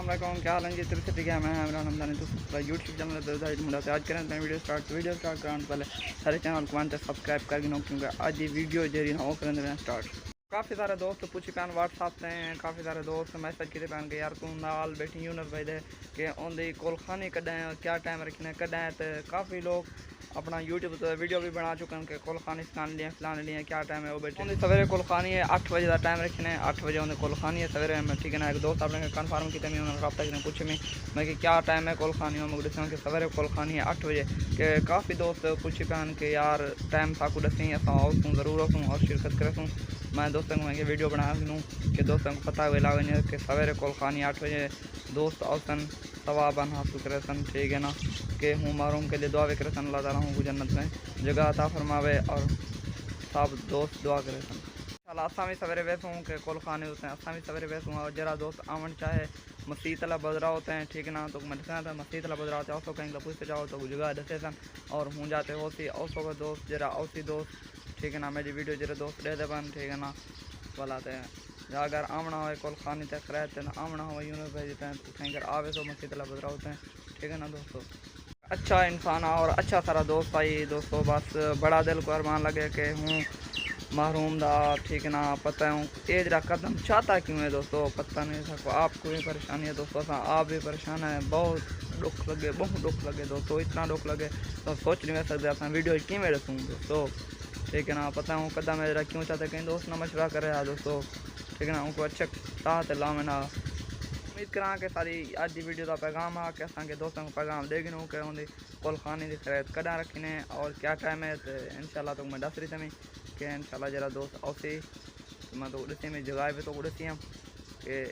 السلام علیکم، کیا حال ہے جی؟ ترسٹھ گیا میں عمران حمدانی تو یوٹیوب چینل ملا سے آج کریں میں ویڈیو سٹارٹ کرنے پہلے سارے چینل کو سبسکرائب کر گنو کیونکہ آج یہ ویڈیو جی وہ کریں سٹارٹ. کافی سارے دوست پوچھی پان واٹس ایپ سے کافی سارے دوست میسج کیتے پان کہ یار تو نال بیٹھی یونس بھائی دے کہ ان دی کول خانی کڈائیں کیا ٹائم رکھنے کڈائیں. تو کافی لوگ اپنا یوٹیوب تو ویڈیو بھی بنا چکے ہیں کہ کول خانی فلانے لیے کیا ٹائم ہے وہ بیٹھے ان سویرے کول خانی ہے 8 بجے کا ٹائم رکھنے 8 بجے انہیں کول خانی ہے سویرے میں. ٹھیک ہے نا. ایک دوست آپ نے کنفرم کیا میں انہوں نے رابطہ کرنے پوچھے میں کہ کیا ٹائم ہے کول خانی میں دساں کہ سویرے کول خانی ہے 8 بجے. کہ کافی دوست پوچھی پان کہ یار ٹائم ساکو دسیں اصل آؤں ضرور آؤں اور شرکت کروں. میں دوستوں کو میں ویڈیو بنا سکوں کہ دوستوں کو پتہ ویلا ونجے کہ سویرے کول خانی 8 بجے دوست آسن ثواباً حاصل کرے سن. ٹھیک ہے نا. کہ ہوں محروم کے لیے دعا بھی کرے سن اللہ تعالیٰ ہوں کو جنت میں جگہ عطا فرماوے اور سب دوست دعا کرے سن. اساں بھی سویرے ویسوں کہ کول خانے ہوتے ہیں اساں بھی سویرے ویسوں اور جرا دوست آمن چاہے مسیت اللہ بدرا ہوتے ہیں. ٹھیک ہے نا. تو میں دسنا تھا مسیت اللہ بدرا ہوتے ہیں اوسو کہیں پوچھتے جاؤ تو جگہ دسے سن اور ہوں جاتے ہوتی اوسو کا دوست جرا اوسی دوست. ٹھیک ہے نا. میری ویڈیو جرے دوست دے دے بن. ٹھیک ہے نا. بلاتے ہیں اگر آمنا ہوئے کول خانی تک رہتے ہیں آمنا ہوئے یونس بھائی دیتے ہیں تو کہیں کر آوے تو مسیت اللہ بدرا ہوتے ہیں. ٹھیک ہے نا دوستو. اچھا انسان اور اچھا سارا دوست آئی دوستو. بس بڑا دل کو ارمان لگے کہ ہوں محروم دا. ٹھیک ہے نا. پتہ ہوں ایج را قدم چاہتا کیوں ہے دوستو پتہ نہیں سکو. آپ کو بھی پریشانی ہے دوستو آپ بھی پریشان ہیں. بہت دکھ لگے دوستو. اتنا دکھ لگے تو سوچ نہیں سکتے اپنا ویڈیو کیویں رسوں دوستو. ٹھیک ہے نا. پتہ ہوں قدم میرا کیوں چاہتے کہیں دوست نہ مشورہ کرے رہا دوستو. ٹھیک ہے نا. ان کو اچھا راہ لا میں نہ امید کراں کہ ساری اج دی ویڈیو کا پیغام آ کہ اساں کے دوستوں کو پیغام دے گنوں کہ ان دی کول خانی دی خرید کڈا رکھنے اور کیا ٹائم ہے. تو انشاءاللہ تو میں دس رہی تھی کہ انشاءاللہ جرا دوست اوسی میں تو اڑسی میں جگہ بھی تو اڑسی ہم کہ